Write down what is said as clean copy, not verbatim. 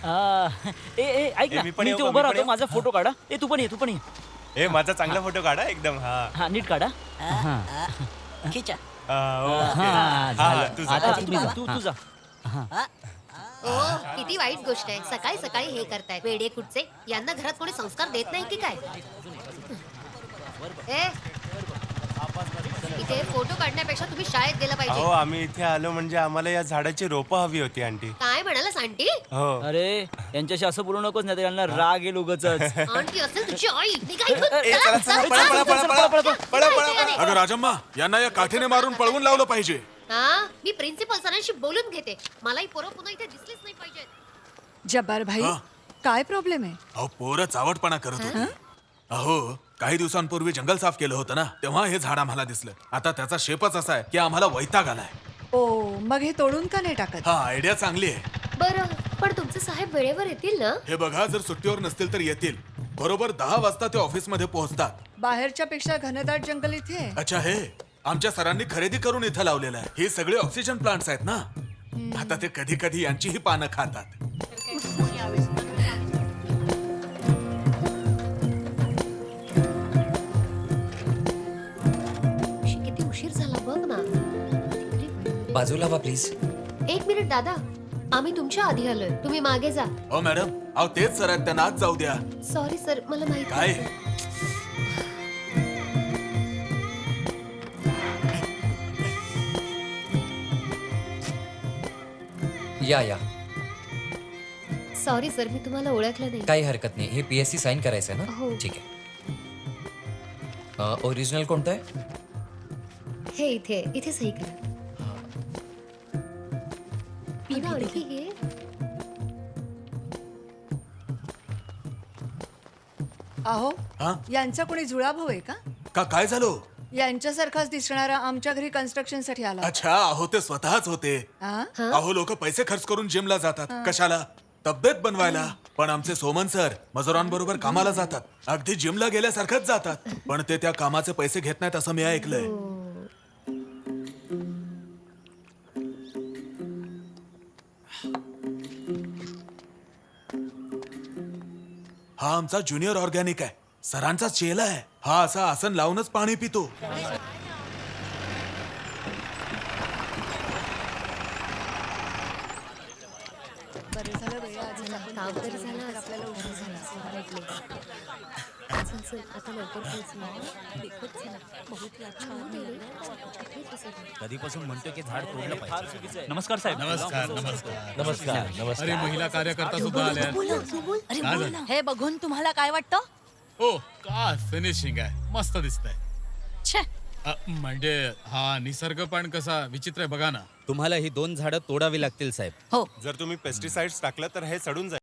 ऐक ना, मी पण मी येऊ इथे का? उभा मी पण राहतो, येऊ? माझा फोटो काढा. तू पण ये. माझा चांगला फोटो काढा एकदम. हा नीट काढा. खिचा. तू जा. आता तू जा. ओ किती वाईट गोष्ट आहे. सकाळी सकाळी हे करताय वेडे कुठचे. यांना घरात कोणी संस्कार देत नाही की काय. ए इथे फोटो काढण्यापेक्षा तुम्ही शाळेत गेलं अहो पाहिजे. आम्ही इथे आलो म्हणजे आम्हाला या झाडाची रोपं हवी होती आंटी. काय म्हणालास आंटी? हो अरे यांच्याशी असं बोलू नकोस, नाही तर यांना राग येईल उगाच. आंटी असेल तुझी आई. निघा इथून. ए, चला, चला, चला, पळा, चला, पळा, पळा, चला, पळा, चला, पळा, चला, पळा. चला. अगं राजम्मा, यांना या काठीने मारून पळवून लावलं पाहिजे. हा मी प्रिन्सिपल सरांशी बोलून घेते. मला ही पोरं पुन्हा इथे दिसलीच नाही पाहिजेत. जब्बार भाई हा? काय प्रॉब्लेम आहे? अहो पोरं चावटपणा करत होती. अहो काही दिवसांपूर्वी जंगल साफ केलं होतं ना, तेव्हा हे झाड आम्हाला दिसलं. आता त्याचा शेपच असा आहे की आम्हाला वैताग आलाय. ओ मग हे तोडून का नाही टाकत? हा आयडिया चांगली आहे. बरं पण तुमचे साहेब वेळेवर येतील ना? हे बघा, जर सुट्टीवर नसतील तर येतील. बरोबर 10 वाजता ते ऑफिस मध्ये पोहोचतात. बाहेरच्या पेक्षा घनदाट जंगल इथे आहे. अच्छा, हे आमच्या सरांनी खरेदी करून इथं लावलेलं आहे. हे सगळे ऑक्सिजन प्लांट्स आहेत ना. आता ते कधी कधी यांचीही पानं खातात. किती उशीर झाला बघ ना. बाजूला वा प्लीज. एक मिनिट दादा, आम्ही तुमच्या आधी आलोय. तुम्ही मागे जा. हो मॅडम, अहो तेच सर आहेत, त्यांना आज जाऊ द्या. सॉरी सर, मला माहिती काय? नव्हतं. या सॉरी सर, मी तुम्हाला ओळखलं नाही. काही हरकत नाही. हे PSC साईन करायचंय ना? हो. ठीक आहे. ओरिजिनल कोणतं आहे? हे इथे सही करा. अगं, आणखी हे अहो हा? यांचा कोणी जुळाभाऊ आहे का? काय झालं? यांच्यासारखाच दिसणारा आमच्या घरी कन्स्ट्रक्शन साठी आला. अच्छा, अहो ते स्वतःच होते. हा? अहो लोक पैसे खर्च करून जिमला जातात. कशाला? तब्येत बनवायला. पण आमचे सोमन सर मजुरांबरोबर कामाला जातात. अगदी जिमला गेल्यासारखंच जातात. पण ते त्या कामाचे पैसे घेत नाहीत असं मी ऐकलंय. हा आमचा ज्युनियर ऑर्गॅनिक आहे. सरांचा चेला आहे. हा असा आसन लावूनच पाणी पितो. बरं झालं बाई, आज काम तरी झालं. आपल्याला उशीर झाला. चल, चल, आता लवकर पोहोच ना. देखत चला. बहुत ही अच्छा आहे. कधीपासून म्हणतो की झाड तोडलं पाहिजे. नमस्कार साहेब. अरे महिला कार्यकर्ता सुद्धा आल्या. काय झालं? हे बघून तुम्हाला काय वाटतं? हो का फिनिशिंग आहे, मस्त दिसतंय. छे, म्हणजे हा निसर्ग पण कसा विचित्र आहे बघा ना. तुम्हाला ही 2 झाडं तोडावी लागतील साहेब. हो जर तुम्ही पेस्टिसाइड्स टाकलं तर हे सडून जाईल.